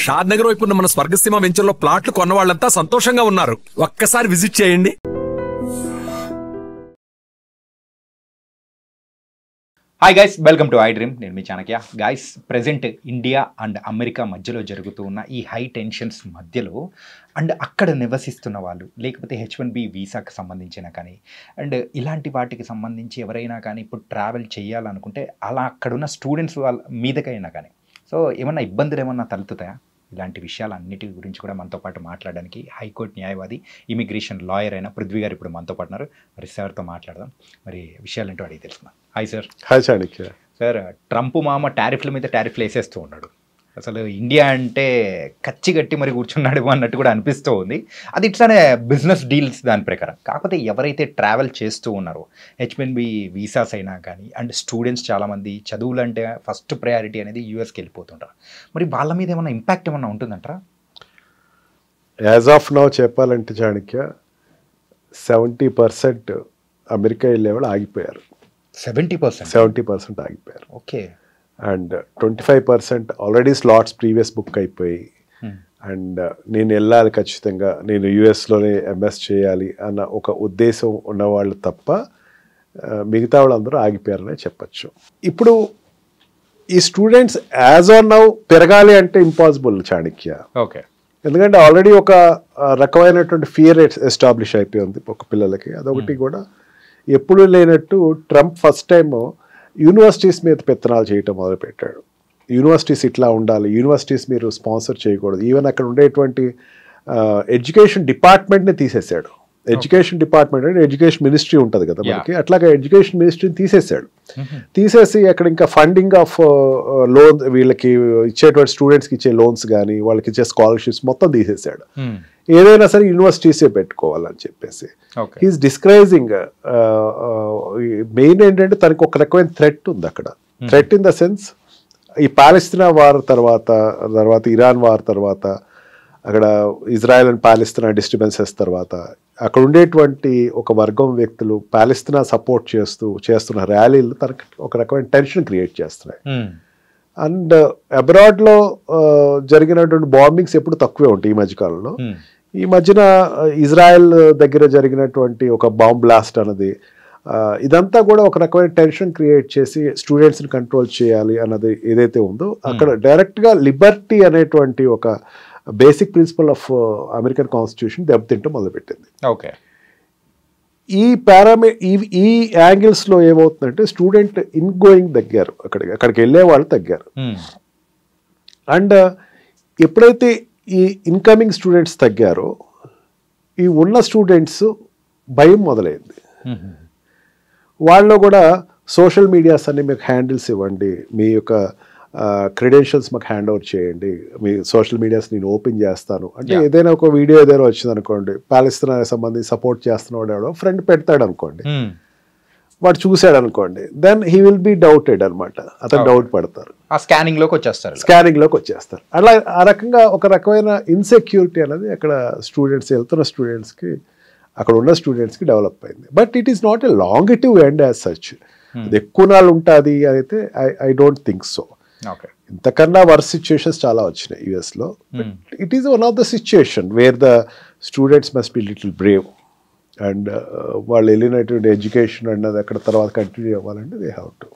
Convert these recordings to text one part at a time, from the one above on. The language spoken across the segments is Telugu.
షాద్ నగర్ వైపు ఉన్న మన స్వర్గసీమ వెంచర్ లో ప్లాట్లు కొన్న వాళ్ళంతా సంతోషంగా ఉన్నారు. ఒక్కసారి విజిట్ చేయండి. Hi guys, welcome to I dream. నేను మీ Chanakya. Guys, present India and America మధ్యలో జరుగుతూ ఉన్న ఈ హై టెన్షన్స్ మధ్యలో అండ్ అక్కడ నివసిస్తున్న వాళ్ళు, లేకపోతే H1B వీసాకి సంబంధించిన కానీ అండ్ ఇలాంటి వాటికి సంబంధించి ఎవరైనా కానీ ఇప్పుడు ట్రావెల్ చేయాలనుకుంటే అలా అక్కడున్న స్టూడెంట్స్ వాళ్ళ మీదకైనా కానీ సో ఏమన్నా ఇబ్బందులు ఏమన్నా తలెత్తుతాయా? ఇలాంటి విషయాలన్నిటి గురించి కూడా మనతో పాటు మాట్లాడడానికి హైకోర్టు న్యాయవాది, ఇమిగ్రేషన్ లాయర్ అయిన పృథ్వీ గారు ఇప్పుడు మనతో పాటు ఉన్నారు. మరి సార్తో మాట్లాడదాం. మరి విషయాలేంటో అడిగి తెలుసుకుందాం. Hi sir. Hi Chanakya. Sir, Trump మామ టారిఫ్ల మీద టారిఫ్లు వేసేస్తూ ఉన్నాడు. అసలు ఇండియా అంటే కచ్చి కట్టి మరి కూర్చున్నాడు అన్నట్టు కూడా అనిపిస్తూ ఉంది. అది ఇట్లానే బిజినెస్ డీల్స్ దాని ప్రకారం. కాకపోతే ఎవరైతే ట్రావెల్ చేస్తూ ఉన్నారో H1B వీసాస్ అయినా కానీ అండ్ స్టూడెంట్స్ చాలామంది చదువులు అంటే ఫస్ట్ ప్రయారిటీ అనేది యూఎస్కి వెళ్ళిపోతుంటారు. మరి వాళ్ళ మీద ఏమన్నా ఇంపాక్ట్ ఏమన్నా ఉంటుందంటారా? యాజ్ ఆఫ్ నౌ చెప్పాలంటే చాణక్య 70% అమెరికా వెళ్ళేవాళ్ళు ఆగిపోయారు. 70% ఆగిపోయారు. Okay. And 25% already slots previous book అయిపోయి అండ్ నేను వెళ్ళాలి ఖచ్చితంగా, నేను యుఎస్లోనే ఎంఎస్ చేయాలి అన్న ఒక ఉద్దేశం ఉన్నవాళ్ళు తప్ప మిగతా వాళ్ళందరూ ఆగిపోయారనే చెప్పచ్చు. ఇప్పుడు ఈ స్టూడెంట్స్ యాజ్ ఆన్ నౌ పెరగాలి అంటే ఇంపాసిబుల్ చాణక్య. ఓకే. ఎందుకంటే ఆల్రెడీ ఒక రకమైనటువంటి ఫియర్ ఎస్టాబ్లిష్ అయిపోయింది ఒక పిల్లలకి. అదొకటి కూడా ఎప్పుడు లేనట్టు ట్రంప్ ఫస్ట్ టైం యూనివర్సిటీస్ మీద పెత్తనాలు చేయటం మొదలుపెట్టాడు. యూనివర్సిటీస్ ఇట్లా ఉండాలి, యూనివర్సిటీస్ మీరు స్పాన్సర్ చేయకూడదు. ఈవెన్ అక్కడ ఉండేటువంటి ఎడ్యుకేషన్ డిపార్ట్మెంట్ని తీసేశాడు. ఎడ్యుకేషన్ డిపార్ట్మెంట్ అంటే ఎడ్యుకేషన్ మినిస్ట్రీ ఉంటుంది కదా మనకి, అట్లాగే ఎడ్యుకేషన్ మినిస్ట్రీని తీసేశాడు. తీసేసి అక్కడ ఇంకా ఫండింగ్ ఆఫ్ లోన్, వీళ్ళకి ఇచ్చేటువంటి స్టూడెంట్స్కి ఇచ్చే లోన్స్ కానీ వాళ్ళకి ఇచ్చే స్కాలర్షిప్స్ మొత్తం తీసేశాడు. ఏదైనా సరే యూనివర్సిటీసే పెట్టుకోవాలని చెప్పేసి హీఈస్ డిస్కరేజింగ్. మెయిన్ ఏంటంటే తనకి ఒక రకమైన థ్రెట్ ఉంది అక్కడ. థ్రెట్ ఇన్ ద సెన్స్, ఈ పాలస్తీనా వార్ తర్వాత ఇరాన్ వార్ తర్వాత అక్కడ ఇజ్రాయెల్ అండ్ పాలస్తీనా డిస్టర్బెన్సెస్ తర్వాత అక్కడ ఉండేటువంటి ఒక వర్గం వ్యక్తులు పాలస్తీనా సపోర్ట్ చేస్తున్న ర్యాలీలు తనకి ఒక రకమైన టెన్షన్ క్రియేట్ చేస్తున్నాయి. అండ్ అబ్రాడ్లో జరిగినటువంటి బాంబింగ్స్ ఎప్పుడు తక్కువే ఉంటాయి ఈ మధ్యకాలంలో. ఈ మధ్యన ఇజ్రాయెల్ దగ్గర జరిగినటువంటి ఒక బాంబ్ బ్లాస్ట్ అన్నది, ఇదంతా కూడా ఒక రకమైన టెన్షన్ క్రియేట్ చేసి స్టూడెంట్స్ని కంట్రోల్ చేయాలి అన్నది ఏదైతే ఉందో అక్కడ డైరెక్ట్గా లిబర్టీ అనేటువంటి ఒక basic principle of American constitution దెబ్బతింటూ మొదలుపెట్టింది. ఓకే. ఈ యాంగిల్స్లో ఏమవుతుందంటే స్టూడెంట్ ఇన్ గోయింగ్ తగ్గారు, అక్కడికి వెళ్ళే వాళ్ళు తగ్గారు. అండ్ ఎప్పుడైతే ఈ ఇన్కమింగ్ స్టూడెంట్స్ తగ్గారో ఈ ఉన్న స్టూడెంట్స్ భయం మొదలైంది. వాళ్ళు కూడా సోషల్ మీడియాస్ అన్ని మీకు హ్యాండిల్స్ ఇవ్వండి, మీ యొక్క క్రెడెన్షియల్స్ మాకు హ్యాండ్ ఓవర్ చేయండి, మీ సోషల్ మీడియాస్ నేను ఓపెన్ చేస్తాను అంటే ఏదైనా ఒక వీడియో ఏదైనా వచ్చింది అనుకోండి, పాలస్తీనాకి సంబంధించి సపోర్ట్ చేస్తున్నవాడు ఎవడో ఫ్రెండ్ పెడతాడు అనుకోండి, వాడు చూశాడు అనుకోండి, then he will be doubted అనమాట. అతను డౌట్ పడతారు, స్కానింగ్ లోకి వచ్చేస్తారు. అలా ఆ రకంగా ఒక రకమైన ఇన్సెక్యూరిటీ అనేది అక్కడ వెళ్తున్న స్టూడెంట్స్కి, అక్కడ ఉన్న స్టూడెంట్స్కి డెవలప్ అయింది. But it is not a longitive end as such. అది ఎక్కువ నాళ్ళు ఉంటుంది అయితే ఐ డోంట్ థింక్ సో. ఇంతకన్నా వర్స్ సిచ్యుయేషన్స్ చాలా వచ్చినాయి యుఎస్లో. It is one of the situation where the students must be little brave and వాళ్ళు వెళ్ళినటువంటి ఎడ్యుకేషన్ అన్నది అక్కడ తర్వాత కంటిన్యూ అవ్వాలంటే దే హ్యావ్ టు.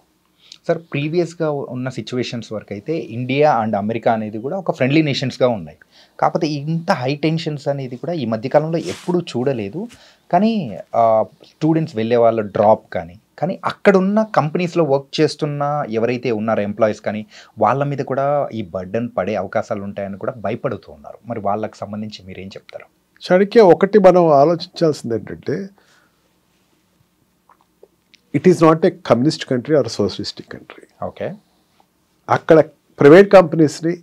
సార్, ప్రీవియస్గా ఉన్న సిచ్యువేషన్స్ వరకు అయితే ఇండియా అండ్ అమెరికా అనేది కూడా ఒక ఫ్రెండ్లీ నేషన్స్గా ఉన్నాయి. కాకపోతే ఇంత హై టెన్షన్స్ అనేది కూడా ఈ మధ్యకాలంలో ఎప్పుడూ చూడలేదు. కానీ స్టూడెంట్స్ వెళ్ళే వాళ్ళ డ్రాప్ కానీ అక్కడున్న కంపెనీస్లో వర్క్ చేస్తున్న ఎవరైతే ఉన్నారో ఎంప్లాయీస్ కానీ వాళ్ళ మీద కూడా ఈ బర్డన్ పడే అవకాశాలు ఉంటాయని కూడా భయపడుతూ ఉన్నారు. మరి వాళ్ళకి సంబంధించి మీరేం చెప్తారు? చాణక్య, ఒకటి మనం ఆలోచించాల్సింది ఏంటంటే it is not a communist country or socialistic country. Okay. అక్కడ ప్రైవేట్ కంపెనీస్ని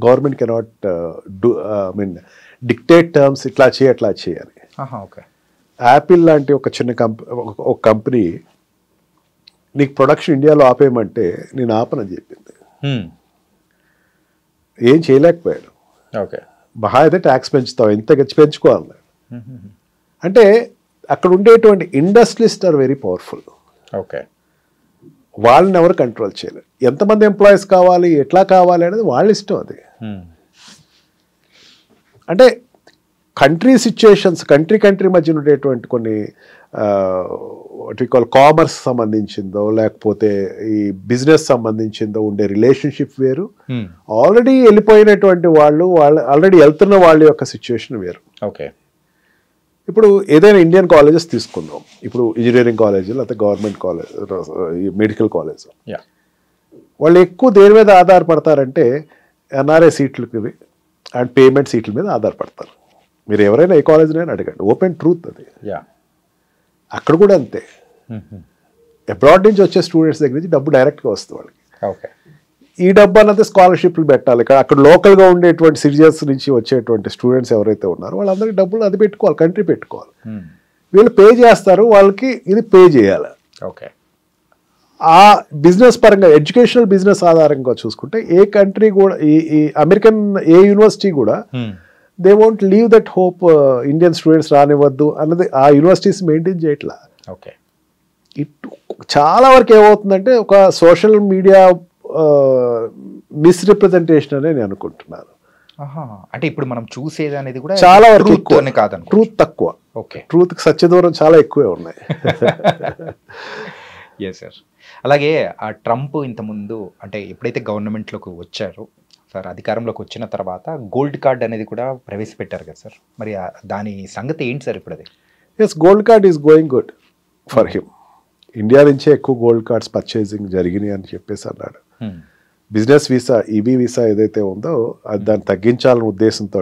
గవర్నమెంట్ కెనాట్ డిక్టేట్ టర్మ్స్, ఇట్లా చేయాలి. ఓకే. యాపిల్ లాంటి ఒక చిన్న కంపెనీ నీకు ప్రొడక్షన్ ఇండియాలో ఆపేయమంటే నేను ఆపనని చెప్పింది. ఏం చేయలేకపోయాడు. ఓకే. మహా అయితే ట్యాక్స్ పెంచుతావు, ఎంత పెంచుకోవాలి అంటే అక్కడ ఉండేటువంటి industrialist are very powerful. Okay. వాళ్ళని ఎవరు కంట్రోల్ చేయలేరు. ఎంతమంది ఎంప్లాయీస్ కావాలి, ఎట్లా కావాలి అనేది వాళ్ళ ఇష్టం. అది అంటే కంట్రీ సిచ్యుయేషన్స్, కంట్రీ మధ్య ఉండేటువంటి కొన్ని వాట్ వి కాల్ కామర్స్ సంబంధించిందో లేకపోతే ఈ బిజినెస్ సంబంధించిందో ఉండే రిలేషన్షిప్ వేరు, ఆల్రెడీ వెళ్ళిపోయినటువంటి వాళ్ళు ఆల్రెడీ వెళ్తున్న వాళ్ళ యొక్క సిచ్యుయేషన్ వేరు. ఓకే, ఇప్పుడు ఏదైనా ఇండియన్ కాలేజెస్ తీసుకుందాం, ఇప్పుడు ఇంజనీరింగ్ కాలేజ్ లేకపోతే గవర్నమెంట్ కాలేజ్, మెడికల్ కాలేజ్, వాళ్ళు ఎక్కువ దేని మీద ఆధారపడతారంటే ఎన్ఆర్ఐ సీట్లకి అండ్ పేమెంట్ సీట్ల మీద ఆధారపడతారు. మీరు ఎవరైనా ఏ కాలేజ్నైనా అడగండి, ఓపెన్ ట్రూత్ అది. అక్కడ కూడా అంతే, అబ్రాడ్ నుంచి వచ్చే స్టూడెంట్స్ దగ్గర నుంచి డబ్బు డైరెక్ట్గా వస్తుంది వాళ్ళకి. ఓకే, ఈ డబ్బు అన్నది స్కాలర్షిప్లు పెట్టాలి. ఇక్కడ అక్కడ లోకల్గా ఉండేటువంటి సిటిజన్స్ నుంచి వచ్చేటువంటి స్టూడెంట్స్ ఎవరైతే ఉన్నారో వాళ్ళందరికీ డబ్బులు అది పెట్టుకోవాలి, కంట్రీ పెట్టుకోవాలి. వీళ్ళు పే చేస్తారు, వాళ్ళకి ఇది పే చేయాలి. ఓకే, ఆ బిజినెస్ పరంగా ఎడ్యుకేషనల్ బిజినెస్ ఆధారంగా చూసుకుంటే ఏ కంట్రీ కూడా ఈ అమెరికన్ ఏ యూనివర్సిటీ కూడా they won't leave that hope Indian students రానివ్వద్దు అన్నది ఆ యూనివర్సిటీస్ మెయింటైన్ చేయట్లా. ఓకే, చాలా వరకు ఏమవుతుందంటే ఒక సోషల్ మీడియా మిస్రిప్రజెంటేషన్ అనే నేను అనుకుంటున్నాను. అంటే ఇప్పుడు మనం చూసేది అనేది కూడా చాలా వరకు కాదు, ట్రూత్ తక్కువ. ఓకే, ట్రూత్కి సత్య దూరం చాలా ఎక్కువే ఉన్నాయి. Yes sir. అలాగే ఆ ట్రంప్ ఇంతకుముందు అంటే ఎప్పుడైతే గవర్నమెంట్లోకి వచ్చారో సార్, అధికారంలోకి వచ్చిన తర్వాత గోల్డ్ కార్డ్ అనేది కూడా ప్రవేశపెట్టారు కదా సార్, మరి దాని సంగతి ఏంటి సార్ ఇప్పుడు అది? Yes, gold card is going good for him. India నుంచే ఎక్కువ గోల్డ్ కార్డ్స్ పర్చేసింగ్ జరిగినాయి అని చెప్పేసి అన్నాడు. బిజినెస్ వీసా, ఈబీ వీసా ఏదైతే ఉందో అది దాన్ని తగ్గించాలనే ఉద్దేశంతో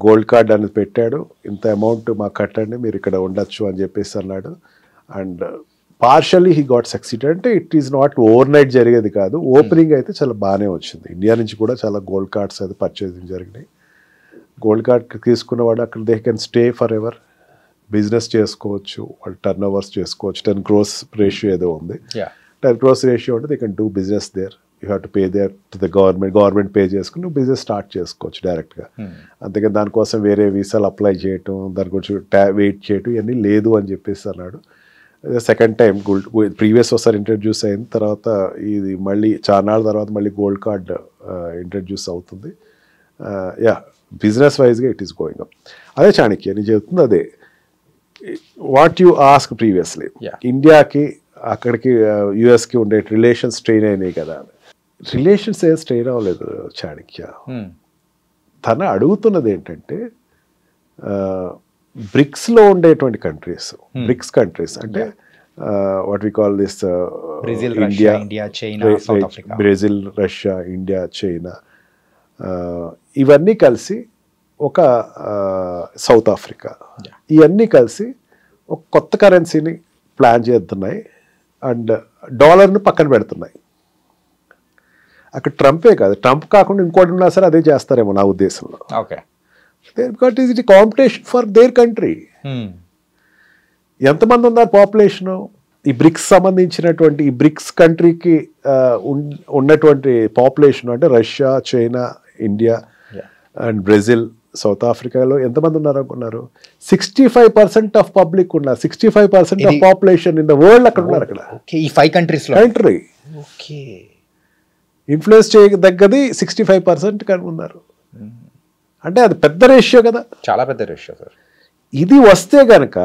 గోల్డ్ కార్డ్ అనేది పెట్టాడు. ఇంత అమౌంట్ మాకు కట్టండి, మీరు ఇక్కడ ఉండొచ్చు అని చెప్పేసి అన్నాడు. And partially he got succeeded. అంటే ఇట్ ఈస్ నాట్ ఓవర్ నైట్ జరిగేది కాదు, ఓపెనింగ్ అయితే చాలా బాగానే వచ్చింది. ఇండియా నుంచి కూడా చాలా గోల్డ్ కార్డ్స్ అయితే పర్చేసింగ్ జరిగినాయి. గోల్డ్ కార్డ్ తీసుకున్నవాడు అక్కడ they can stay for ever, business చేసుకోవచ్చు, వాళ్ళు టర్న్ ఓవర్స్ చేసుకోవచ్చు. 10 crores రేషియో ఏదో ఉంది, 10 crores రేషియో ఉంటే they can do business there. You have to pay there to the government pay చేసుకుని నువ్వు బిజినెస్ స్టార్ట్ చేసుకోవచ్చు డైరెక్ట్గా. అంతేకాని దానికోసం వేరే వీసాలు అప్లై చేయటం, దాని గురించి వెయిట్ చేయటం ఇవన్నీ లేదు అని చెప్పేసి అన్నాడు. సెకండ్ టైం ప్రీవియస్ ఒకసారి ఇంట్రడ్యూస్ అయిన తర్వాత ఇది మళ్ళీ చాలా తర్వాత మళ్ళీ గోల్డ్ కార్డ్ ఇంట్రడ్యూస్ అవుతుంది. బిజినెస్ వైజ్గా ఇట్ ఈస్ గోయింగ్ అప్. అదే చాణక్య నేను చెప్తుంది అదే. వాట్ యు ఆస్క్ ప్రీవియస్లీ, ఇండియాకి అక్కడికి యుఎస్కి ఉండే రిలేషన్స్ స్ట్రెయిన్ అయినాయి కదా. రిలేషన్స్ ఏం స్ట్రెయిన్ అవ్వలేదు చాణక్య. తన అడుగుతున్నది ఏంటంటే బ్రిక్స్లో ఉండేటువంటి కంట్రీస్, బ్రిక్స్ కంట్రీస్ అంటే what we call this India, Brazil, Russia, India, China, ఇవన్నీ కలిసి ఒక సౌత్ ఆఫ్రికా, ఇవన్నీ కలిసి ఒక కొత్త కరెన్సీని ప్లాన్ చేస్తున్నాయి అండ్ డాలర్ను పక్కన పెడుతున్నాయి. అక్కడ ట్రంపే కాదు, ట్రంప్ కాకుండా ఇంకోటి ఉన్నా సరే అదే చేస్తారేమో నా ఉద్దేశంలో. Okay, because is it competition for their country. ఎంతమంది ఉన్నారు పాపులేషను ఈ బ్రిక్స్ సంబంధించినటువంటి, ఈ బ్రిక్స్ కంట్రీకి ఉన్నటువంటి పాపులేషన్ అంటే Russia, China, India and Brazil, south ఆఫ్రికాలో ఎంతమంది ఉన్నారు అనుకున్నారు? 65% ఆఫ్ పబ్లిక్ ఉన్నారు, 65% of population in the world అక్కడ ఉన్నారు. అక్కడ ఈ 5 కంట్రీస్ కంట్రీ ఇన్ఫ్లుయెన్స్ చేయదగ్గది 65% కానీ ఉన్నారు. అంటే అది పెద్ద రేషియో కదా, చాలా పెద్ద రేషియో సార్. ఇది వస్తే గనక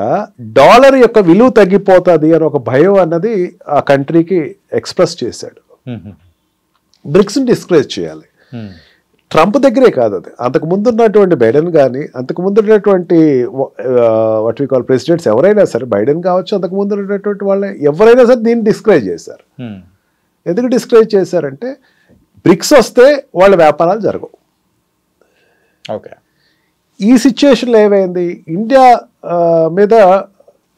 డాలర్ యొక్క విలువ తగ్గిపోతుంది అని ఒక భయం అన్నది ఆ కంట్రీకి ఎక్స్ప్రెస్ చేశాడు. బ్రిక్స్ని డిస్కరేజ్ చేయాలి. ట్రంప్ దగ్గరే కాదు అది, అంతకు ముందు ఉన్నటువంటి బైడెన్ కానీ, అంతకు ముందు ఉన్నటువంటి వాట్ వి కాల్ ప్రెసిడెంట్స్ ఎవరైనా సరే, బైడెన్ కావచ్చు, అంతకు ముందు ఉన్నటువంటి వాళ్ళే ఎవరైనా సరే దీన్ని డిస్కరేజ్ చేశారు. ఎందుకు డిస్కరేజ్ చేశారంటే బ్రిక్స్ వస్తే వాళ్ళ వ్యాపారాలు జరగవు. ఓకే, ఈ సిచ్యుయేషన్లో ఏమైంది, ఇండియా మీద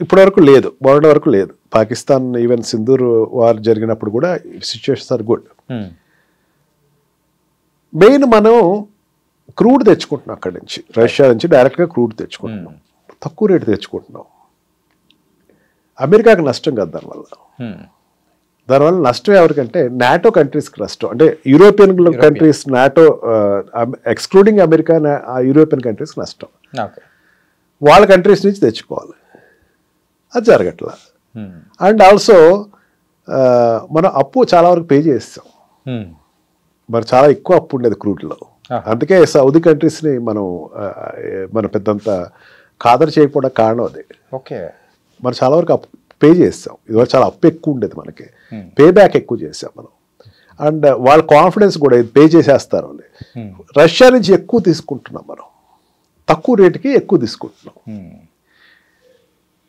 ఇప్పటివరకు లేదు, మొన్నటి వరకు లేదు. పాకిస్తాన్ ఈవెన్ సింధూర్ వార్ జరిగినప్పుడు కూడా సిచ్యుయేషన్స్ ఆర్ గుడ్. మెయిన్ మనం క్రూడ్ తెచ్చుకుంటున్నాం అక్కడి నుంచి, రష్యా నుంచి డైరెక్ట్గా క్రూడ్ తెచ్చుకుంటున్నాం, తక్కువ రేటు తెచ్చుకుంటున్నాం. అమెరికాకి నష్టం కదా దానివల్ల నష్టం ఎవరికంటే నాటో కంట్రీస్కి నష్టం. అంటే European countries, NATO excluding America, European కంట్రీస్కి నష్టం. వాళ్ళ కంట్రీస్ నుంచి తెచ్చుకోవాలి, అది జరగట్లా. అండ్ ఆల్సో మనం అప్పు చాలా వరకు పే చేస్తాం. మరి చాలా ఎక్కువ అప్పు ఉండేది క్రూడ్లో. అందుకే సౌదీ కంట్రీస్ని మనం పెద్దంత ఖాదరు చేయకపోవడం కారణం అదే. ఓకే, మనం చాలా వరకు అప్పు పే చేస్తాం. ఇదివరకు చాలా అప్పు ఎక్కువ ఉండేది, మనకి పే బ్యాక్ ఎక్కువ చేసాం మనం. అండ్ వాళ్ళ కాన్ఫిడెన్స్ కూడా ఇది పే చేసేస్తారు అని. రష్యా నుంచి ఎక్కువ తీసుకుంటున్నాం మనం, తక్కువ రేటుకి ఎక్కువ తీసుకుంటున్నాం.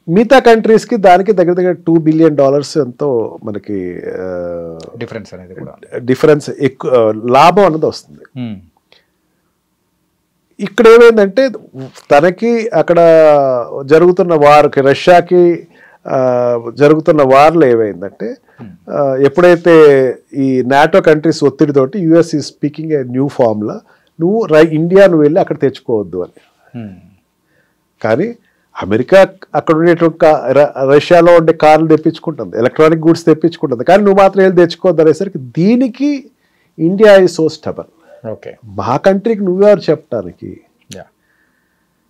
మిగతా కంట్రీస్కి దానికి దగ్గర దగ్గర $2 బిలియన్ ఎంతో మనకి డిఫరెన్స్ ఎక్కువ లాభం అన్నది వస్తుంది. ఇక్కడ ఏమైందంటే తనకి అక్కడ జరుగుతున్న వార్కి, రష్యాకి జరుగుతున్న వార్లు ఏమైందంటే ఎప్పుడైతే ఈ నాటో కంట్రీస్ ఒత్తిడితోటి యుఎస్ ఈ స్పీకింగ్ ఏ న్యూ ఫార్మ్లా, నువ్వు ఇండియా నువ్వు వెళ్ళి అక్కడ తెచ్చుకోవద్దు అని. కానీ అమెరికా అక్కడ ఉండేటువంటి రష్యాలో ఉండే కార్లు తెప్పించుకుంటుంది, ఎలక్ట్రానిక్ గూడ్స్ తెప్పించుకుంటుంది, కానీ నువ్వు మాత్రం వెళ్ళి తెచ్చుకోవద్దు అనేసరికి దీనికి India is so stubborn. Okay, మా కంట్రీకి నువ్వెవరు చెప్పడానికి?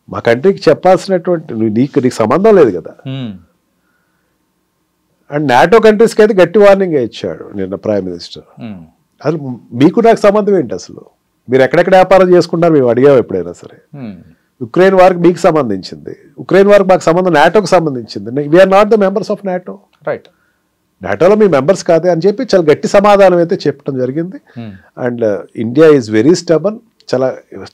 మా కంట్రీకి చెప్పాల్సినటువంటి నీకు సంబంధం లేదు కదా. అండ్ నాటో కంట్రీస్కి అయితే గట్టి వార్నింగ్ ఇచ్చాడు నిన్న ప్రైమ్ మినిస్టర్. అసలు మీకు నాకు సంబంధం ఏంటి? అసలు మీరు ఎక్కడెక్కడ వ్యాపారం చేసుకుంటారు మేము అడిగాము ఎప్పుడైనా సరే. ఉక్రెయిన్ వార్కి మీకు సంబంధించింది, ఉక్రెయిన్ వార్కి మాకు సంబంధం నాటోకి సంబంధించింది. We are not the members of NATO. Right, నాటోలో మీ మెంబర్స్ కాదే అని చెప్పి చాలా గట్టి సమాధానం అయితే చెప్పడం జరిగింది. And India is very stubborn.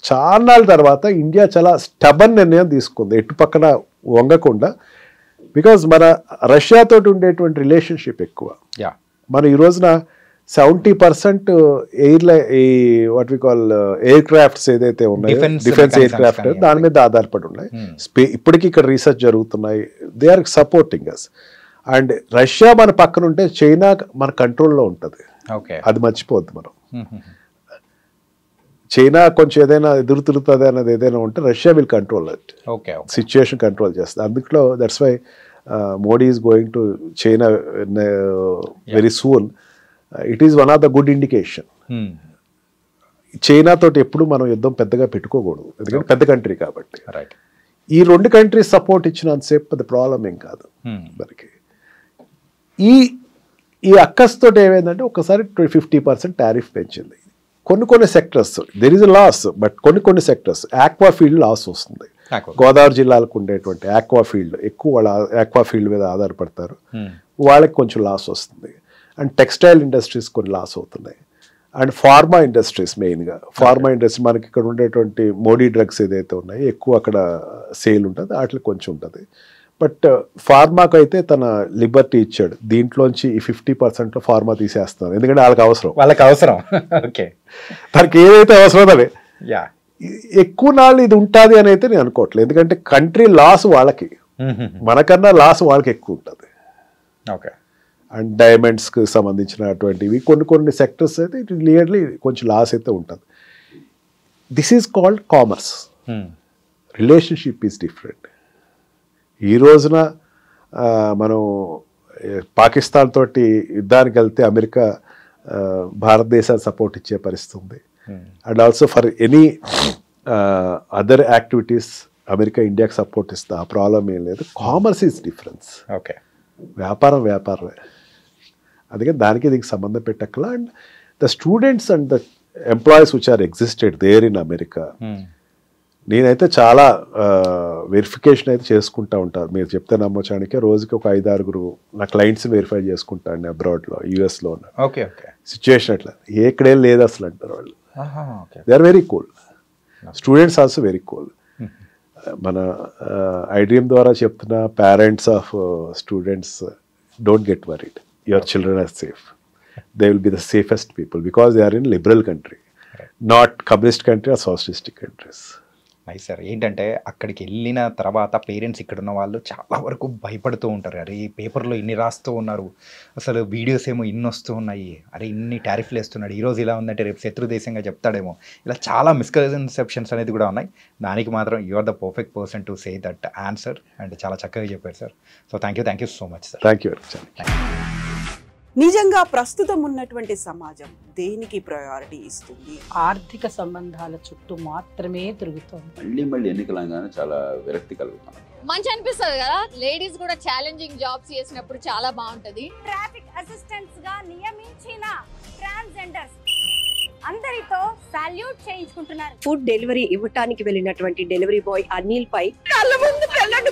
చాలా నాళ్ళ తర్వాత ఇండియా చాలా స్టబన్ నిర్ణయం తీసుకుంది, ఎటు పక్కన వంగకుండా. బికాజ్ మన రష్యాతో ఉండేటువంటి రిలేషన్షిప్ ఎక్కువ. మనం ఈ రోజున 70% what we call aircrafts ఏదైతే ఉన్నాయో, డిఫెన్స్ ఎయిర్ క్రాఫ్ట్, దాని మీద ఆధారపడి ఉన్నాయి. ఇప్పటికీ ఇక్కడ రీసెర్చ్ జరుగుతున్నాయి. They are supporting us. And Russia మన పక్కన ఉంటే చైనా మన కంట్రోల్లో ఉంటుంది. అది మర్చిపోవద్దు మనం. చైనా కొంచెం ఏదైనా ఎదురు తిరుగుతుంది అన్నది ఏదైనా ఉంటే Russia will control it. Situation control చేస్తుంది. అందులో that's why Modi is going to China very soon. It is one of the good indication. China తోటి ఎప్పుడు మనం యుద్ధం పెద్దగా పెట్టుకోకూడదు, ఎందుకంటే పెద్ద కంట్రీ కాబట్టి. ఈ రెండు కంట్రీస్ సపోర్ట్ ఇచ్చినంతసేపు పెద్ద ప్రాబ్లం ఏం కాదు మనకి. ఈ అక్కస్తోటి ఏమైందంటే ఒకసారి 50% టారిఫ్ పెంచింది. కొన్ని sectors there is loss, but కొన్ని సెక్టర్స్ ఆక్వా ఫీల్డ్ లాస్ వస్తుంది. గోదావరి జిల్లాలకు ఉండేటువంటి ఆక్వా ఫీల్డ్ ఎక్కువ, వాళ్ళ ఆక్వా ఫీల్డ్ మీద ఆధారపడతారు, వాళ్ళకి కొంచెం లాస్ వస్తుంది. అండ్ టెక్స్టైల్ ఇండస్ట్రీస్ కొన్ని లాస్ అవుతున్నాయి. అండ్ ఫార్మా ఇండస్ట్రీస్, మెయిన్గా ఫార్మా ఇండస్ట్రీ మనకి ఇక్కడ ఉండేటువంటి మోడీ డ్రగ్స్ ఏదైతే ఉన్నాయో ఎక్కువ అక్కడ సేల్ ఉంటుంది, వాటికి కొంచెం ఉంటుంది. బట్ ఫార్మాకు అయితే తన లిబర్టీ ఇచ్చాడు. దీంట్లోంచి ఈ 50%లో ఫార్మా తీసేస్తాను, ఎందుకంటే వాళ్ళకి అవసరం. ఓకే, తనకి ఏదైతే అవసరం అదే ఎక్కువ నాళ్ళు ఇది ఉంటుంది అని అయితే నేను అనుకోవట్లేదు. ఎందుకంటే కంట్రీ లాస్ వాళ్ళకి, మనకన్నా లాస్ వాళ్ళకి ఎక్కువ ఉంటుంది. ఓకే, అండ్ డైమండ్స్కి సంబంధించినటువంటివి కొన్ని సెక్టర్స్ అయితే ఇట్ క్లియర్లీ కొంచెం లాస్ అయితే ఉంటుంది. This is called commerce. Relationship is different. ఈ రోజున మనం పాకిస్తాన్ తోటి యుద్ధానికి వెళ్తే అమెరికా భారతదేశానికి సపోర్ట్ ఇచ్చే పరిస్థితి ఉంది. And also for any other activities America ఇండియాకి సపోర్ట్ ఇస్తా, ఆ ప్రాబ్లం ఏం లేదు. Commerce is difference. ఓకే, వ్యాపారమే. అందుకని దానికి దీనికి సంబంధం పెట్టక్కల. And the students and the employees which are existed there in America, నేనైతే చాలా వెరిఫికేషన్ అయితే చేసుకుంటూ ఉంటాను. మీరు చెప్తే నమ్మొచ్చానికి రోజుకి ఒక 5-6 నా క్లయింట్స్ వెరిఫై చేసుకుంటాను అబ్రాడ్లో, యూఎస్లో ఉన్న సిచ్యువేషన్ అట్లా ఎక్కడేం లేదు అసలు అంటారు వాళ్ళు. They are very cool. Students also very cool. మన ఐడ్రీమ్ ద్వారా చెప్తున్న parents of students, don't get worried, your children are safe. They will be the safest people because they are in liberal country, not communist country or socialistic countries. Nice sir. ఏంటంటే అక్కడికి వెళ్ళిన తర్వాత పేరెంట్స్ ఇక్కడ ఉన్న వాళ్ళు చాలా వరకు భయపడుతూ ఉంటారు. అరే పేపర్లో ఇన్ని రాస్తూ ఉన్నారు, అసలు వీడియోస్ ఏమో ఇన్ని వస్తూ ఉన్నాయి, అరే ఇన్ని టారిఫ్లు వేస్తున్నాడు, ఈరోజు ఇలా ఉందంటే రేపు శత్రు దేశంగా చెప్తాడేమో, ఇలా చాలా మిస్కన్సెప్షన్స్ అనేది కూడా ఉన్నాయి. దానికి మాత్రం you are the perfect person to say that answer. And చాలా చక్కగా చెప్పారు sir. So thank you so much sir. Thank you. నిజంగా ప్రస్తుతం ఉన్నటువంటి సమాజం దేనికి ప్రయారిటీ ఇస్తుంది? ఆర్థిక సంబంధాల చుట్టూ మాత్రమే తిరుగుతోంది. మళ్ళీ ఎన్నికలంగానే చాలా విరక్తి కలుగుతాం. మంచి అనిపిస్తుంది కదా, లేడీస్ కూడా ఛాలెంజింగ్ జాబ్స్ చేసినప్పుడు చాలా బాగుంటది. ట్రాఫిక్ అసిస్టెంట్స్ గా నియమించిన ట్రాన్స్జెండర్స్ అందరితో సాల్యూట్ చేయించుకుంటున్నారు. ఫుడ్ డెలివరీ ఇవ్వటానికి వెళ్ళినటువంటి డెలివరీ బాయ్ అనిల్ పై కళ్ళ ముందు పెళ్ళండి